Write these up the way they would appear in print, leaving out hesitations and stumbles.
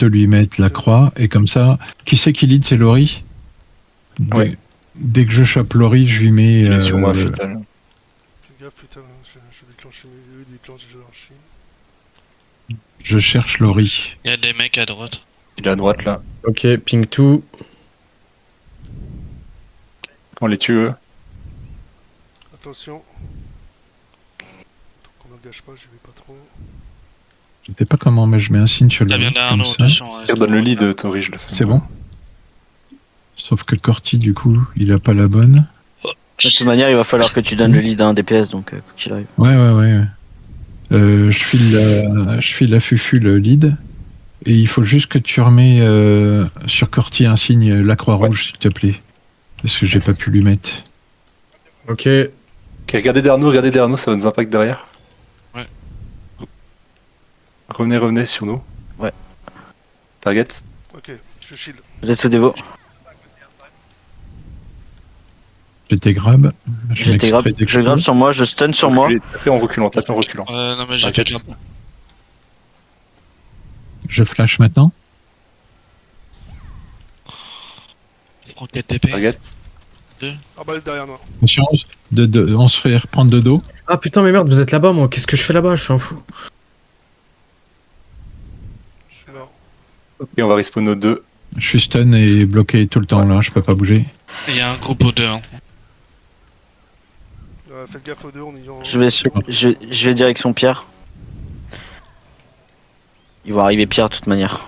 de lui mettre la croix, et comme ça, qui c'est qui lead? C'est Laurie. Ouais. Dès que je chope Laurie, je lui mets... Il est sur moi, Futal. Fais gaffe, putain, je vais déclencher mes... Eux, ils déclenchent déjà leur chine. je cherche Laurie. Il y a des mecs à droite. Il est à droite là. Ok, ping 2. On les tue eux. Attention. Tant qu'on n'engage pas, je vais pas trop. Je sais pas comment, mais je mets un signe sur T'as bien Laurie, derrière comme nous, ça. attention. Donne le lead, Tori, je le fais. C'est bon. Sauf que le Corti, du coup, il a pas la bonne. De toute manière, il va falloir que tu donnes le lead à un DPS, donc quoi qu'il arrive. Ouais. Je file la Fufu le lead. Et il faut juste que tu remets sur Corti un signe, la croix rouge, s'il te plaît. Parce que j'ai pas pu lui mettre. Ok. Ok, regardez derrière nous, ça va nous impacter derrière. Ouais. Revenez sur nous. Ouais. Target. Ok, je shield. Vous êtes sous dévo. J'étais grab. Je grabe sur moi, je stun sur moi. Tapez en reculant. Non mais j'ai Target. fait de la... Je flash maintenant. Prends 4 TP. Target. Ah bah, derrière moi. Conscience. On se fait reprendre de dos. Ah putain, mais merde, vous êtes là-bas, moi. Qu'est-ce que je fais là-bas? Je suis un fou. Je suis mort. Ok, on va respawn nos deux. Je suis stun et bloqué tout le temps là, je peux pas bouger. Il y a un groupe aux deux. Hein. Faites gaffe aux deux, on y va. Je vais direction Pierre. Il va arriver Pierre de toute manière.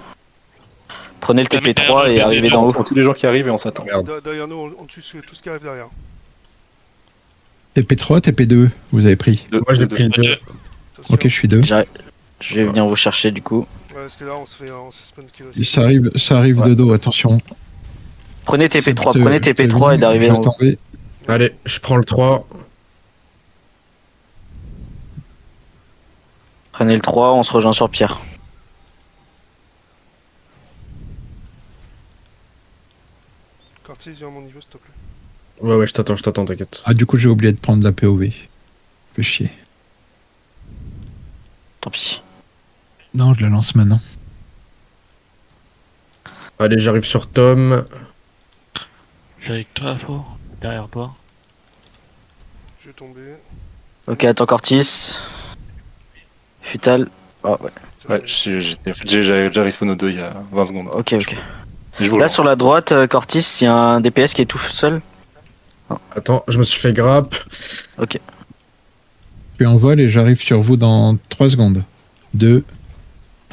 Prenez le TP3 et arrivez d'en On haut. prend tous les gens qui arrivent et on s'attend. Derrière nous, on tue tout ce qui arrive derrière. TP3, TP2, vous avez pris. Moi, j'ai pris le 2. Attention. Ok, je suis 2. Je vais venir vous chercher du coup. Ouais, parce que là, on se spawn kill aussi. Ça arrive Ouais. de dos, attention. Prenez TP3 et d'arriver je d'en haut. tombais. Allez, je prends le 3. Prenez le 3, on se rejoint sur Pierre. Cortis, viens à mon niveau, s'il te plaît. Ouais, je t'attends, t'inquiète. Ah, du coup, j'ai oublié de prendre la POV. Fait chier. Tant pis. Non, je la lance maintenant. Allez, j'arrive sur Tom. Je suis avec toi, Faux. Derrière toi. Je vais tomber. Ok, attends Cortis. Futal. Oh, ouais. Ouais, j'ai déjà respawn nos deux il y a 20 secondes. Ok. Je bouge Là pas. sur la droite, Cortis, il y a un DPS qui est tout seul. Attends, je me suis fait grappe. Ok. Je suis en vol et j'arrive sur vous dans 3 secondes. 2,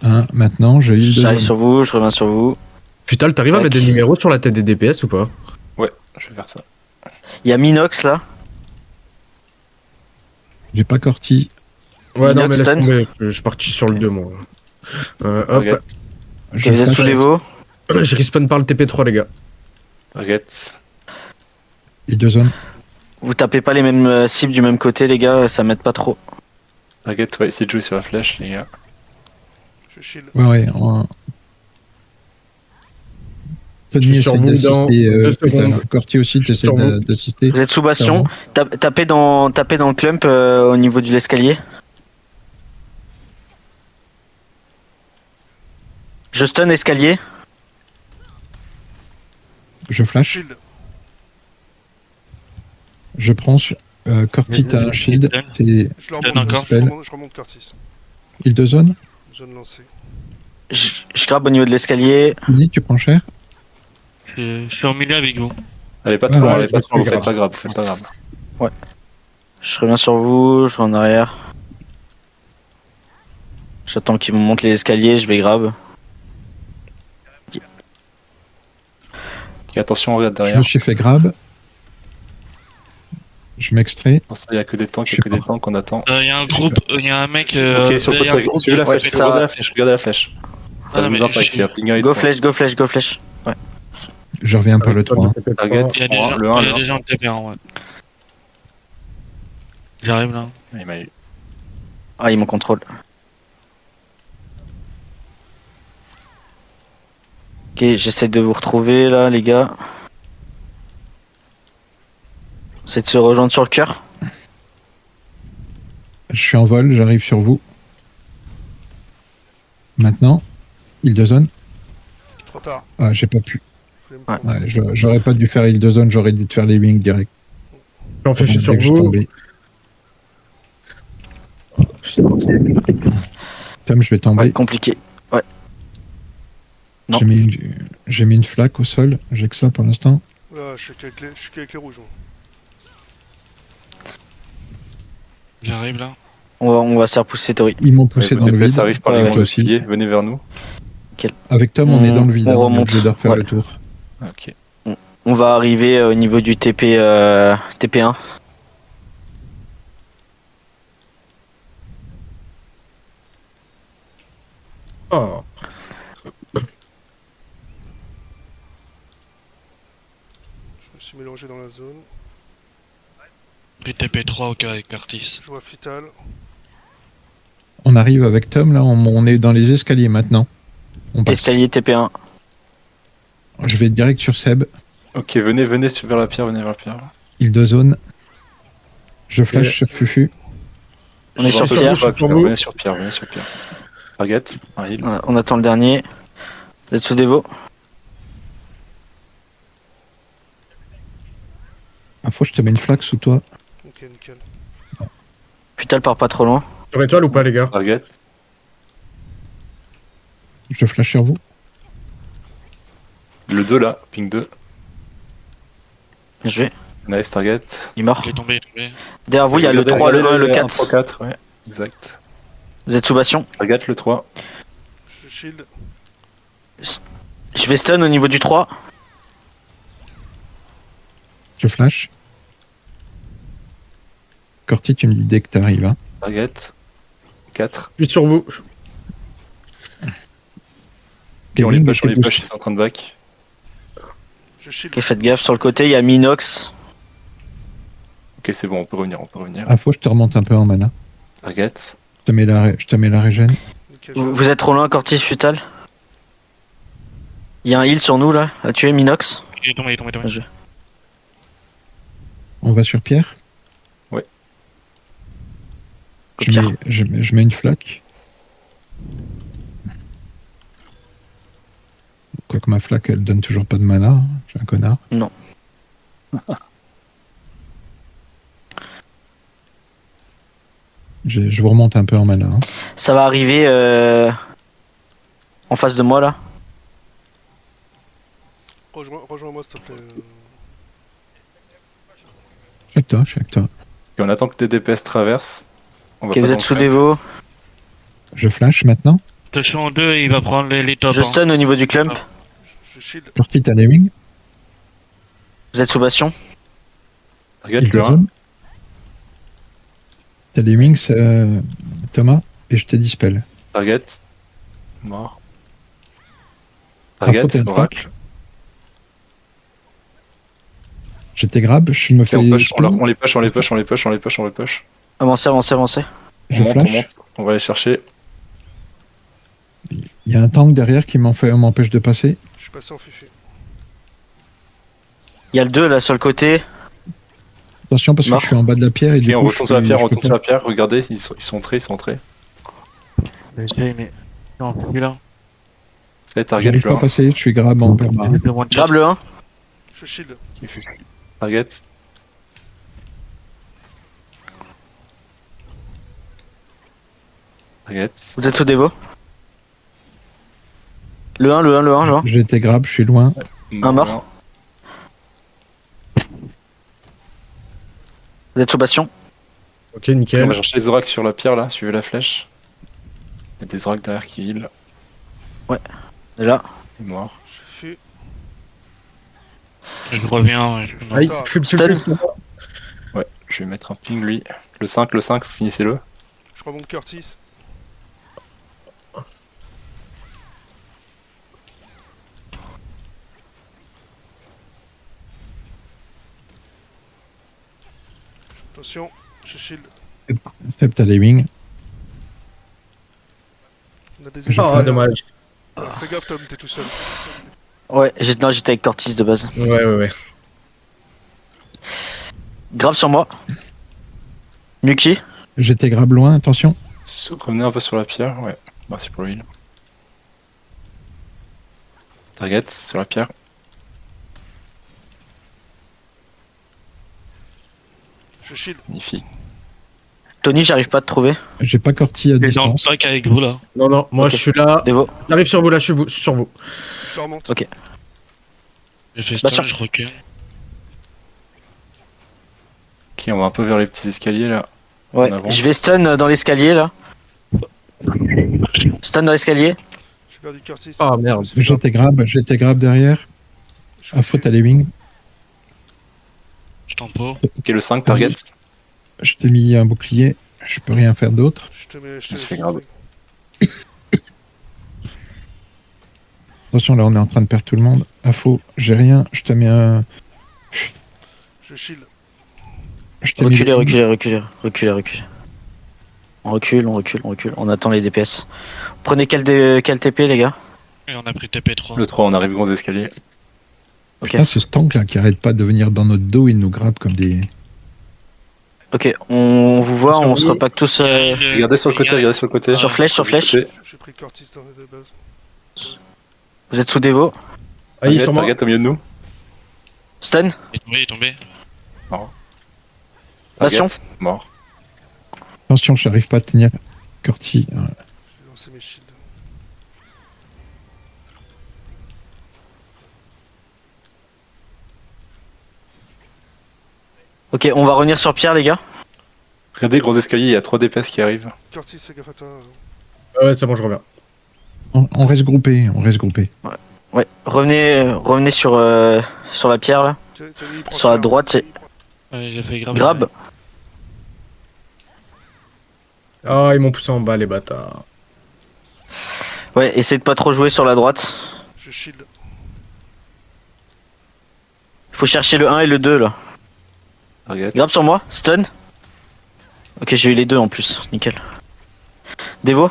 1, maintenant, je heal 2 J'arrive zones. sur vous, je reviens sur vous. Futal, t'arrives à Tac. mettre des numéros sur la tête des DPS ou pas? Ouais, je vais faire ça. Il y a Minox là. J'ai pas Corti. Ouais, non, mais laisse Stun. tomber. Je suis parti sur le 2, moi. Hop. Target. Ok, Je vous êtes flash. sous dévo. Je respawn par le TP3, les gars. Target. Heal 2 zones. Vous tapez pas les mêmes cibles du même côté les gars, ça m'aide pas trop. Target, ouais, essayez de jouer sur la flèche, les gars. Je shield. Ouais. Je suis sur vous dans 2 secondes. Corti aussi, Je suis t'essaies sur vous. d'assister. Vous êtes sous bastion. Tapez dans le clump au niveau de l'escalier. Je stun escalier. Je flash. Shield. Je prends sur... Corti, t'as un shield. C'est Je le Donne remonte, encore. je remonte Cortis. heal 2 zones. Je viens de lancer. Je grabe au niveau de l'escalier. Dis, tu prends cher. Je suis au milieu avec vous. Allez, pas trop, Ouais, allez, pas je trop, vous fais faites pas grave, vous faites pas grave. Je reviens sur vous, je vais en arrière. J'attends qu'ils me montent les escaliers, je vais grab. Ok, attention, on regarde Je derrière. me suis fait grab. Je m'extrais. Pour ça, il y a que des tanks, Je sais pas. qu'on attend. Il y a un groupe, il y a un mec. Ok, sur le il y a un côté, groupe suivez la de- flèche, ça- regardez la flèche. Ça Ah, va mais nous impacter, je- il y a Plinga et Go tout. flèche. Ouais. Je reviens par le 3. Target, Il y a des gens, le 1, il y le a 1. des gens de TP1, ouais. J'arrive là. Il m'a eu. Ah, ils m'ont contrôle. Ok, j'essaie de vous retrouver là, les gars. C'est de se rejoindre sur le cœur. Je suis en vol, j'arrive sur vous. Maintenant, heal 2 zones. Trop tard. Ah, j'ai pas pu. Je voulais me Ouais. prendre. Ouais, j'aurais pas dû faire heal de zone, j'aurais dû te faire les wings direct. J'en fais sur Dès que je vous. tombais. Tom, je vais Ouais, tomber. compliqué. non. J'ai mis une flaque au sol. J'ai que ça pour l'instant. Là, je suis qu'avec les rouges. Moi. J'arrive là. On va se faire pousser Tori. Ils m'ont Ouais, poussé vos dans le DPS vide. arrivent par Ouais, les ouais. grands Aussi. escaliers, venez vers nous. Avec Tom, on est dans le vide. On hein, on est remonte. obligé de refaire Ouais. le tour. Ok. On va arriver au niveau du TP1. Oh. Je me suis mélangé dans la zone. J'ai TP3 au cas avec Curtis. Je vois Fital. On arrive avec Tom, là. On est dans les escaliers maintenant. On passe. Escalier TP1. Je vais direct sur Seb. Ok, venez vers la pierre, venez vers la pierre. Heal de zone. Je flash sur Fufu. On est Je vois sur un peu Pierre. sur la Sur vous. venez sur pierre, venez sur pierre. Target, un heal. Ouais, on attend le dernier. Vous êtes sous Devo. Ah, faut que je te mets une flaque sous toi. Ok, nickel. Putain, part pas trop loin. Sur étoile ou pas, les gars? Target, Je flash sur vous. le 2 là, ping 2. Bien joué. Nice, target. Il est mort. Il est tombé, il est tombé. Derrière vous, il y a le 3, le 1 et le 4. 3, 4, ouais, exact. Vous êtes sous Bastion. Target, le 3. Je shield. Je vais stun au niveau du 3. Je flash. Corti, tu me dis dès que t'arrives. Hein. Target, 4. Je suis sur vous. Et on les Kevin, push, dès que t'es ils sont en train de back. Je shield. Ok, faites gaffe. Sur le côté, il y a Minox. Ok, c'est bon, on peut revenir, on peut revenir. Ah, faut que je te remonte un peu en mana. Target, Je te mets la régène. Nickel. Vous êtes trop loin, Cortis Futal. Il y a un heal sur nous là, à tuer Minox. Il est tombé, il est tombé, il est tombé. Je- On va sur Pierre. Ouais. Je mets une flaque. Quoique ma flaque, elle donne toujours pas de mana. Hein. Je suis un connard. Non. Je vous remonte un peu en mana. Hein. Ça va arriver en face de moi là. Rejoins-moi, s'il te plaît. Je suis avec toi. et on attend que tes DPS traversent. On va Ok, pas vous dans êtes le sous club. Devo. Je flash maintenant. Attention, 2, il va prendre les tops. Je hein. stun au niveau du clump. Je shield. Corti, t'as les wings. Vous êtes sous Bastion. Target, Heal de le 1. zone. T'as les wings, Thomas. Et je t'ai dispel. Target, mort. Ah, Target, faut t'être oracle. Je t'ai grab. Je me Ok, fais. on push, spin. on les push, on les push, on les push, on les push, on les push. Avancez, avancez, avancez. Je On monte, flash. on va aller chercher. Il y a un tank derrière qui m'empêche de passer. Je suis passé en fufu. Il y a le 2 là sur le côté. Attention parce que Mort. je suis en bas de la pierre et Ok, du on coup, retourne sur la pierre, on je peux retourne sur pas- la pierre. Regardez, ils sont entrés, ils sont entrés. J'essaye, mais. Non, celui-là. Faites target, J'arrive le pas à 1. passer, je suis grab en perma. J'ai le one shot. Grab le 1. Je shield. Target. Target. Vous êtes sous Devo. Le 1, je vois. J'ai été grab, je suis loin. Un mort. Vous êtes sous Bastion. Ok, Ok, on nickel. va chercher les oracles sur la pierre là, suivez la flèche. Il y a des oracles derrière qui heal. On est là. Il est mort. Je fufu. Je reviens. Ouais, je... Aïe, Attends. Stun. Ouais, je vais mettre un ping lui. Le 5, finissez-le. Je remonte Curtis. Attention, je shield. Feb, t'as les wings. On a des Je ennemis Ah, fais- derrière. dommage. Fais gaffe, Tom, t'es tout seul. Ouais, j'étais avec Cortis de base. Ouais. Grab sur moi. Nuki. J'étais grab loin, attention. Revenez un peu sur la pierre, ouais. Merci pour le heal. Target sur la pierre. Je shield. Magnifique. Tony, j'arrive pas à te trouver. J'ai pas Corti à Je suis dans le distance. pack avec vous là. Non, moi Ok. je suis là. Devo. J'arrive sur vous là, je suis sur vous. Je remonte. Ok. J'ai fait Bah, stun, sur- je recule. Ok, on va un peu vers les petits escaliers là. Ouais, On avance. je vais stun dans l'escalier là. Stun dans l'escalier. J'ai perdu Curtis. Ah, merde. Je me suis fait J'étais grab derrière. Je me À faute suis- à les wings. Je tempo. Ok, le 5, target. Je t'ai mis un bouclier. Je peux rien faire d'autre. Je te mets. Je me suis fait grave. Attention, là, on est en train de perdre tout le monde. À faux, j'ai rien. Je te mets un. Je shield. Je t'ai mis Reculez, les wings. reculez. On recule. On attend les DPS. Prenez quel TP, les gars? Et on a pris TP3. Le 3, on arrive gros escaliers. Ok. Putain, ce tank là qui arrête pas de venir dans notre dos, il nous grappe comme des. Ok, on vous voit, on se repack tous. Regardez sur le côté, regardez sur le côté. Sur flèche, sur flèche. Côté. J'ai pris Curtis dans de base. Vous êtes sous Devo. Ah, il est Target, sur moi. target au milieu de nous. Stun. Il est tombé. Passion. Target, mort. Attention, je n'arrive pas à tenir Corti. J'ai lancé mes shields. Ok, on va revenir sur Pierre, les gars. Regardez, gros escalier, il y a 3 DPS qui arrivent. Curtis, fais gaffe à toi. Ouais, c'est bon, je reviens. On reste groupé. Ouais, revenez sur la pierre là. Tony, prends Sur la cher. droite, c'est Ouais, j'ai fait grave. grab. Ah, ils m'ont poussé en bas, les bâtards. Ouais, essayez de pas trop jouer sur la droite. Je shield. Faut chercher le 1 et le 2 là. Target. Grab sur moi, stun. Ok, j'ai eu les deux en plus, nickel. Devo.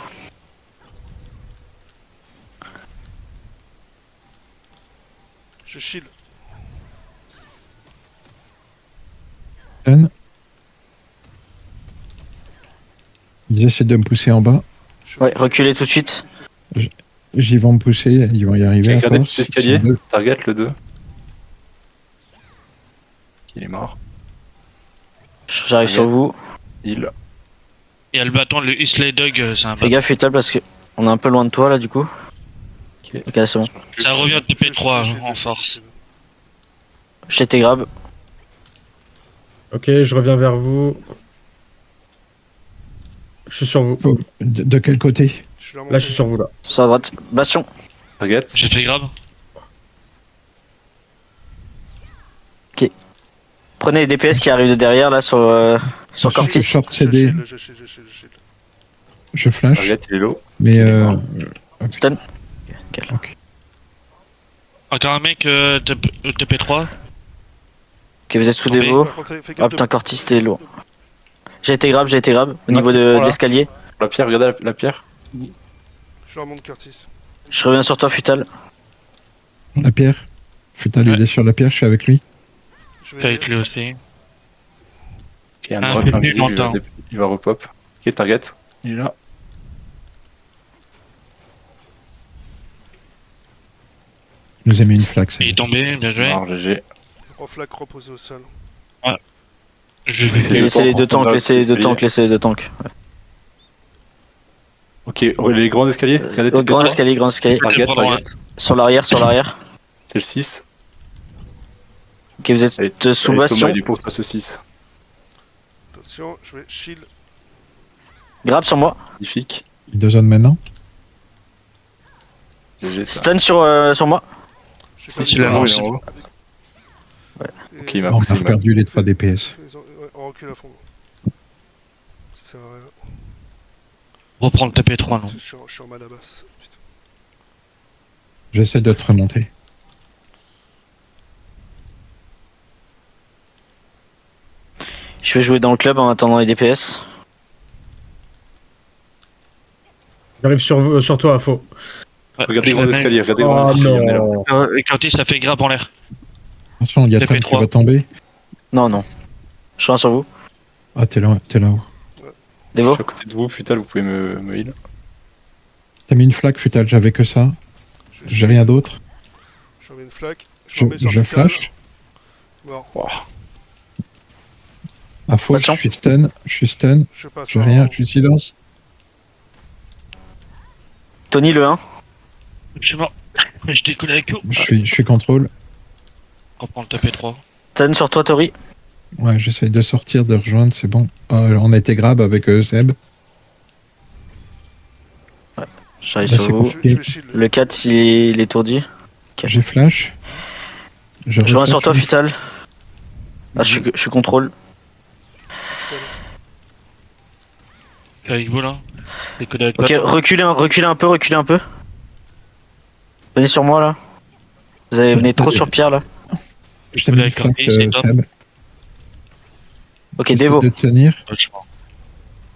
Je shield. Stun. Ils essaient de me pousser en bas. Je Ouais, fais- reculez tout de suite. Ils vont me pousser. Ils vont y arriver. à Regardez le force. petit escalier. Ils sont deux. Target le 2. Il est mort. J'arrive sur vous. Il. Il y a le bâton, le Islay Dog, c'est un Fais bâton. gaffe, Futal, parce que on est un peu loin de toi là du coup. Ok. Ok, là c'est bon. Ça revient de Je TP3 shield, en je force. shield. J'étais grab. Ok, je reviens vers vous. Je suis sur vous. Faut- de quel côté? Je suis là, Là, je suis sur vous, là. Sur la droite. Bastion. Target. J'ai fait grave. Prenez les DPS qui arrivent de derrière là sur Cortis. Short Je CD. shield. Je shield. Je flash. Target, il est low. Mais Il est mort. Stun. Encore un mec TP3. Ok, vous êtes sous Tombé. Devo. Par contre, fais Ah gaffe putain, de- Cortis, t'es lourd. J'ai été grab au niveau qui de font, là. l'escalier. La pierre, regardez la pierre. Je remonte Curtis. Je reviens sur toi, Futal. La pierre. Futal, il Ouais. est sur la pierre. Je suis avec lui. Je Je suis avec lui aussi. Ok, un Ah, drop mais invisible, longtemps. il va repop. Ok, target. Il est là. Il nous a mis une flaque. ça. Il est tombé, bien joué. Mort, GG. En flaque reposé au sol. Je l'ai C'est fait. deux Laissez les tanks, deux on tombe tanks, dans le laissez les deux escalier. tanks, laissez les deux tanks. Ok, les grands escaliers. Regardez Grand TP3. escalier, grand escalier. Target, Pardon, target. Sur l'arrière. C'est le 6. Ok, vous êtes Allez, sous allez, Bastion. Thomas, il est pour toi ce 6. Attention, je vais shield. Grab sur moi. Magnifique. Il deux zones maintenant. GG ça. Stun sur moi. J'ai Si, perdu il est Curtis. en haut. Et- Ok, il m'a On poussé. a il m'a- perdu les 3 DPS. Ouais, on recule à fond. Ça sert à rien. Reprends le TP3, non. Je suis en mal à basse. Putain. J'essaie de te remonter. Je vais jouer dans le club en attendant les DPS. J'arrive sur vous, sur toi, à faux. Ouais, Regardez je grands l'ai fait. escaliers, regardez grands Oh escaliers. on est là. non. Et Curtis a fait grave en l'air. Attention, il y a J'ai Tom fait qui 3. va tomber. Non. Je suis un sur vous. Ah, t'es là-haut. Je Devo. suis à côté de vous, Futal, vous pouvez me heal. T'as mis une flaque, Futal, j'avais que ça. Je J'ai shield. rien d'autre. Je remets une flaque. Je, remets sur je Fital. flash. Mort. À faux, Patient. je suis stun. Je passe. J'ai rien, je suis silence. Tony, le 1. Je suis mort. Je décolle avec vous. Je suis contrôle. On prend le tapé 3. Stun sur toi, Tori. Ouais, j'essaye de sortir, de rejoindre, c'est bon. On a été grab avec Seb. J'arrive Là, sur c'est vous. compliqué. Je vais shield. Le 4, il est étourdi. J'ai flash. Je reviens sur toi, reflash. Fital. Ah, je suis contrôle. Je suis avec vous là. Décoller avec Ok, la- reculez un peu. Venez sur moi là. Vous avez venez trop sur Pierre là. Je t'ai mis une Avec flaque, Corti, c'est top. Seb. Ok, J'essaie Devo. de tenir. Ouais, je suis mort.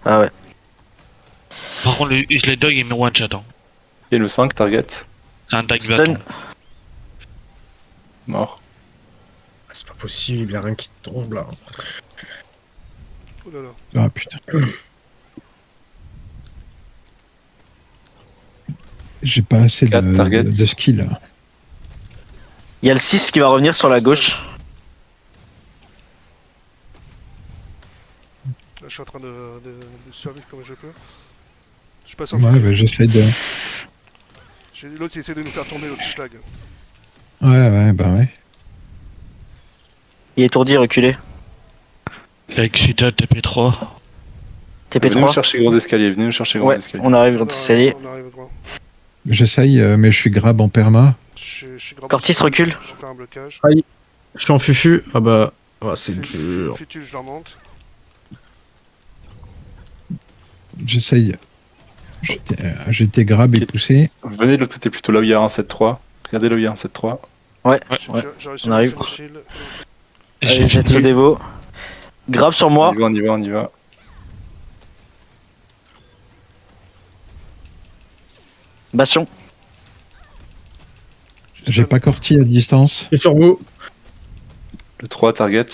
Ah ouais. Par contre, le Useless Dog il met one shot. Hein. Et le 5, target. C'est un tag Stun. bâton. Mort. C'est pas possible, y a rien qui tombe là. Oh là là. Ah putain. J'ai pas assez Quatre targets. de skill. Il y a le 6 qui va revenir sur la gauche. Là, je suis en train de survivre comme je peux. Je passe en Ouais, flaque. bah, j'essaie de. J'ai l'autre qui essaie de nous faire tomber, l'autre schlag. Ouais, bah ouais. Il est étourdi, reculé. Avec Suita, tapé 3. Venez nous TP3. chercher gros escaliers, venez nous chercher gros Ouais, escaliers. on arrive, ça y est. On arrive droit. J'essaye, mais je suis grab en perma. Je suis grave. Cortis recule. Je fais un blocage. Je suis en fufu. Ah bah. Ah, c'est dur. Futu, je leur monte. J'essaye. J'étais grab et Ok. poussé. Venez de l'autre côté plutôt, là où il y a un 7-3. Regardez là où il y a un 7-3. Ouais. J'ai réussi on à arrive. lancer le shield. Allez, jette ce dévo. Grab sur moi. On y va. Bastion. J'ai stun. pas corti à distance. Je suis sur vous. Le 3, target.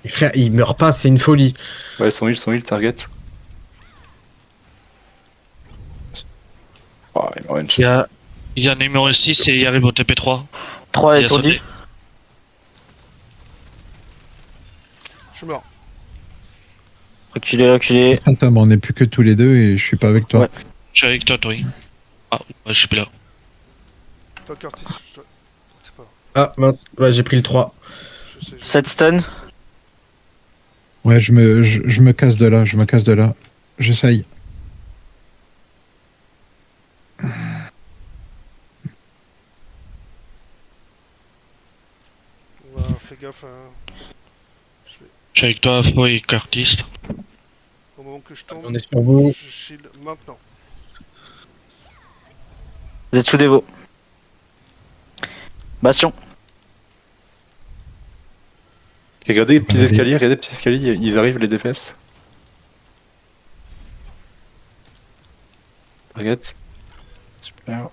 Et frère, il meurt pas, c'est une folie. Ouais, son heal, target. Oh, il m'a one shot. Il y a un numéro 6 et il arrive au tapé 3. 3 Il a étourdi. sauté. Je suis mort. Reculez. Attends, mais on n'est plus que tous les deux et je suis pas avec toi. Ouais. Je suis avec toi, Tori. Ah, ouais, je suis plus là. Toi, Curtis, c'est pas. Ah mince, ouais, j'ai pris le 3. Je sais. 7 stun. Ouais, je me casse de là, J'essaye. Fais gaffe. Je vais... Je suis avec toi, Afro et Curtis. Au moment que je tombe, On est sur vous. je shield maintenant. Vous êtes sous dévo. Bastion. Regardez les petits Vas-y. escaliers, ils arrivent les DPS. Target. Super.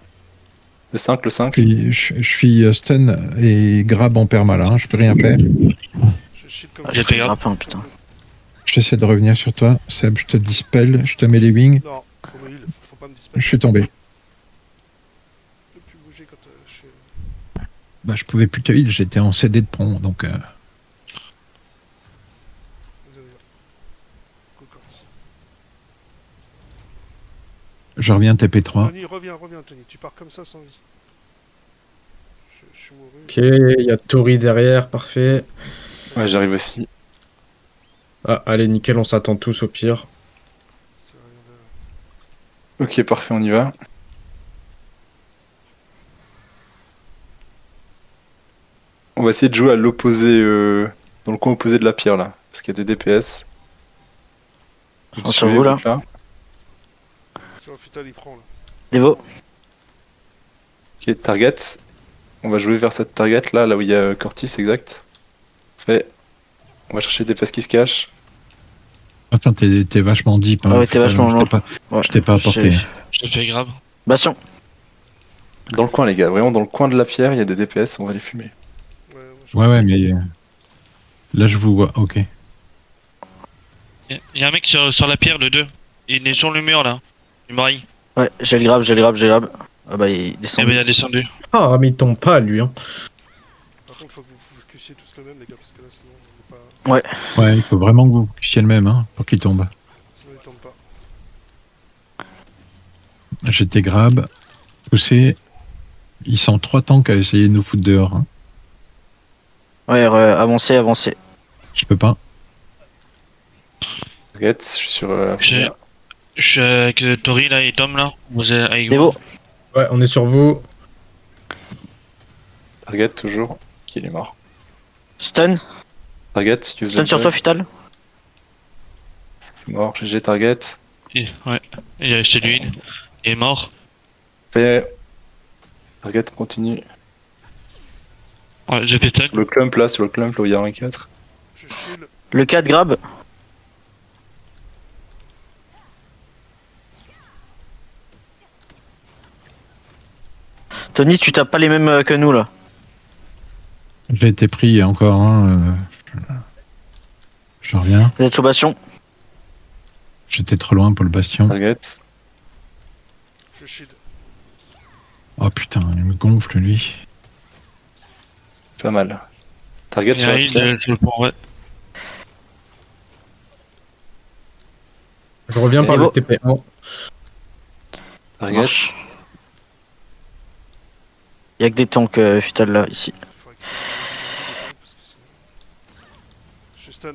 Le 5, le 5. Puis, je suis stun et grab en perma là, hein, je peux rien faire. Je shield comme J'ai fait Ah, putain. J'essaie de revenir sur toi. Seb, je te dispel, je te mets les wings. Non, faut me heal, faut pas me Je disparaître. suis tombé. Je peux plus bouger quand je suis. Bah, je pouvais plus te heal, j'étais en CD de pont, donc. Vous allez voir. Go, Curtis. Je reviens TP3. Tony, reviens, Tony. Tu pars comme ça sans vie. Je suis mouru. Ok, il y a Tori derrière, parfait. Ouais, j'arrive aussi. Ah, allez, nickel, on s'attend tous au pire. C'est rien de- Ok, parfait, on y va. On va essayer de jouer à l'opposé, dans le coin opposé de la pierre là, parce qu'il y a des DPS. On sur vous, là. C'est un Fital, il prend là. Dévo. Ok, target. On va jouer vers cette target là où il y a Cortis, exact. Fait. On va chercher des DPS qui se cachent. Attends, t'es vachement deep. Hein, Ah ouais, t'es vachement je loin. t'ai pas- Ouais. Je t'ai pas apporté. Je te fais grave. Bastion. Dans le coin, les gars, vraiment dans le coin de la pierre, il y a des DPS, on va les fumer. Ouais, moi, je- Ouais, mais. Là, je vous vois, ok. Il y a un mec sur la pierre, le 2. Il est sur le mur là. Il m'arrive. Ouais, j'ai le grab. Ah bah, il est Eh descendu. ben, il a descendu. Ah, mais il tombe pas, lui. Hein. Par contre, faut que vous focussiez tous le même, les gars, parce que là, sinon, on est pas... Ouais, il faut vraiment que vous puissiez le même, hein, pour qu'il tombe. sinon il tombe pas. J'étais grab, poussé. Ils sont 3 tanks à essayer de nous foutre dehors. Hein. Ouais, avancez, avancez. Je peux pas. Target, je suis sur Je suis avec Tori là, il tombe là. Vous êtes avec Dévo. moi. Ouais, on est sur vous. Target toujours. Qui il est mort. Stun. Target, use Stun the sur toi, Futal. Mort, GG target. Ouais, il est chez lui. Il est mort. Fait. Target continue. Ouais, j'ai fait stun. Sur le clump là où il y a un 4. Je shield. Le 4 grab. Tony, tu tapes pas les mêmes que nous là. J'ai été pris encore. Hein, je reviens. Vous êtes sous bastion. J'étais trop loin pour le bastion. Target. Je shield. Oh putain, il me gonfle lui. Pas mal. Target Il y sur a la il pierre. sur le pont, ouais. Je reviens par le Dévo. TP1. Target. Marche. Il y a que des tanks Futal là, ici. Il faudrait qu'il fasse des tanks, parce que sinon... Je suis stun.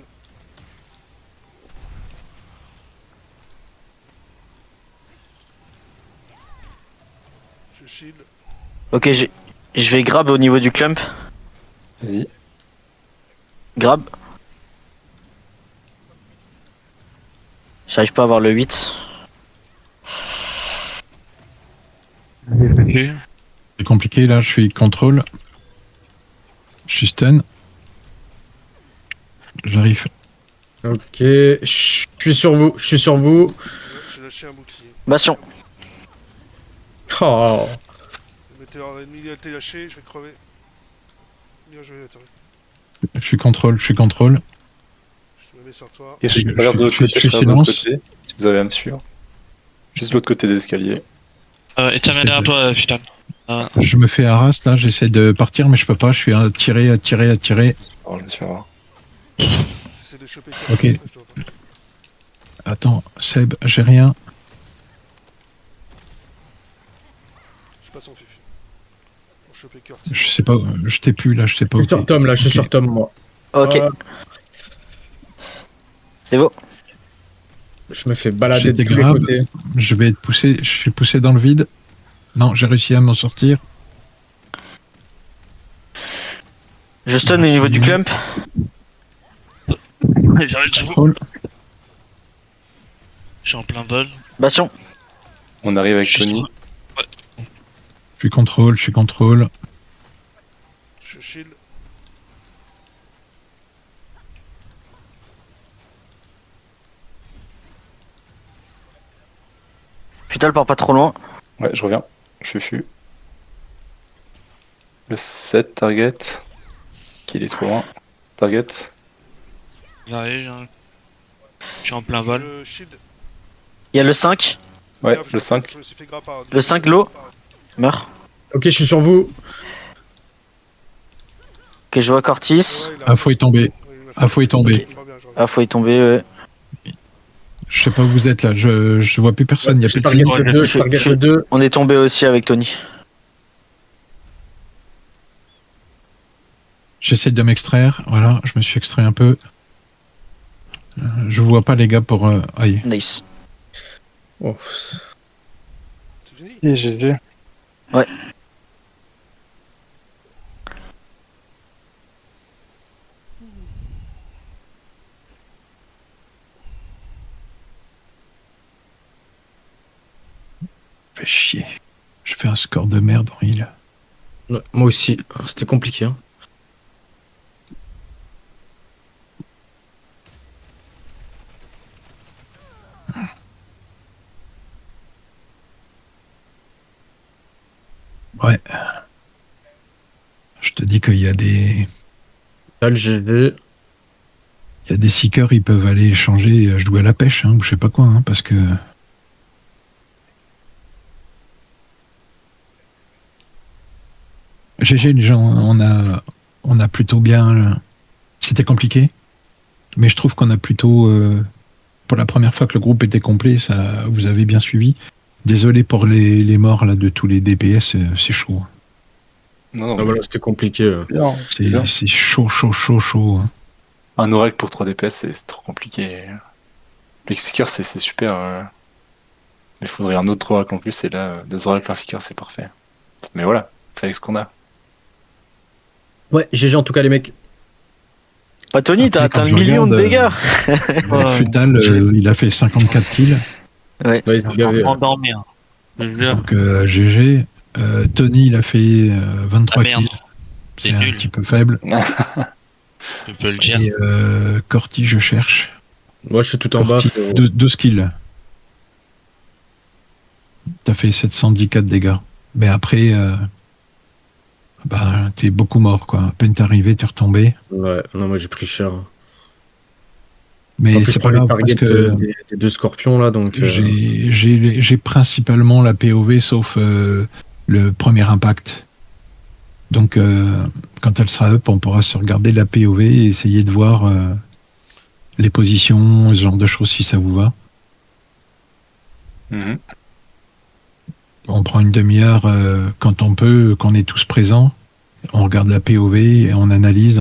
Je shield. Ok, je vais grab au niveau du clump. Vas-y. Grab. J'arrive pas à avoir le 8. Ok. C'est compliqué là, je suis contrôle. Je suis stun. J'arrive. Ok, je suis sur vous. Je suis sur vous. J'ai lâché un bouclier. Bastion. Oh. Le météore ennemi a été lâché, je vais crever. Bien joué, attends. Je suis contrôle, je suis contrôle. Je me mets sur toi. Et je Je- regarde de l'autre je côté, suis je regarde de l'autre silence. côté. Si vous avez à me suivre. Juste de l'autre côté des escaliers. Et tiens, C'est derrière de- toi, Futal. Je me fais harass là, j'essaie de partir mais je peux pas, je suis attiré. Alors, je me suis voir. J'essaie de choper quelque Ok. chose, mais je dois pas. Attends, Seb, j'ai rien. Je passe en fufu. Pour choper Curtis. Je sais pas, je t'ai plus là, je t'ai pas. Je suis sur ok. Tom là, je suis Ok. sur Tom moi. Ok. Ah, C'est beau. je me fais balader de J'étais tous les grave. côtés. Je vais être poussé, je suis poussé dans le vide. Non, j'ai réussi à m'en sortir. Je stun au niveau du clump. J'arrive sur vous. Contrôle. Je suis en plein vol. Bastion. On arrive avec Je suis Tony. sur- Je suis contrôle, je suis contrôle. Je shield. Futal part pas trop loin. Ouais, je reviens. Je suis. Le 7 target. Qu'il est trop loin. Target. J'arrive. Je suis en plein vol. Je shield. Il y a le 5. Ouais, Grave, le 5. Je me suis fait grave par... Le 5 low. Meurt. Ok, je suis sur vous. Ok, je vois Cortis. Ouais, il a Ah, faut y tomber. Ouais, il m'a fait- Ah, faut y tomber. Je reviens, je reviens. Ah, faut y tomber. Ouais. Je sais pas où vous êtes là, je vois plus personne, il y a plus de target signe. le 2, Je- target je- le 2. On est tombé aussi avec Tony. J'essaie de m'extraire, voilà, je me suis extrait un peu. Je vois pas les gars pour... Aïe. Nice. Oh. C'est fini. Et Jésus. Fait chier. Je fais un score de merde en heal. Ouais, moi aussi, c'était compliqué. Hein. Ouais. Je te dis qu'il y a des... Là, le GG. Il y a des seekers, ils peuvent aller changer, jouer à la pêche, hein, ou je sais pas quoi, hein, parce que... GG, les gens, on a plutôt bien. C'était compliqué, mais je trouve qu'on a plutôt. Pour la première fois que le groupe était complet, ça, vous avez bien suivi. Désolé pour les morts là de tous les DPS, c'est chaud. Non, Ah, voilà, c'était compliqué. C'est chaud. Hein. Un oracle pour 3 DPS, c'est trop compliqué. L'Exseeker, c'est super. Il faudrait un autre oracle en plus, et là, 2 oracles, un Seeker, c'est parfait. Mais voilà, fait avec ce qu'on a. Ouais, GG en tout cas, les mecs. Bah, Tony, Après, t'as atteint quand le je million de regarde, dégâts. Futal, il a fait 54 kills. Ouais, il s'est gavé. Pour endormir. Je te jure. Donc GG. Tony, il a fait 23 Ah, merde. kills. C'est C'est un nul. petit peu faible. Tu peux le dire. Et Corti, je cherche. Moi, je suis tout en bas. Corti, 12 kills. T'as fait 714 dégâts. Mais après, t'es beaucoup mort, quoi. À peine t'es arrivé, t'es retombé. Ouais, non, moi j'ai pris cher. Mais En plus, c'est pas pas les grave, parce targets que des 2 scorpions là, donc. j'ai principalement la POV, sauf le premier impact. Donc, quand elle sera up, on pourra se regarder la POV et essayer de voir les positions, ce genre de choses, si ça vous va. Mhm. On prend une demi-heure quand on peut, qu'on est tous présents. On regarde la POV et on analyse.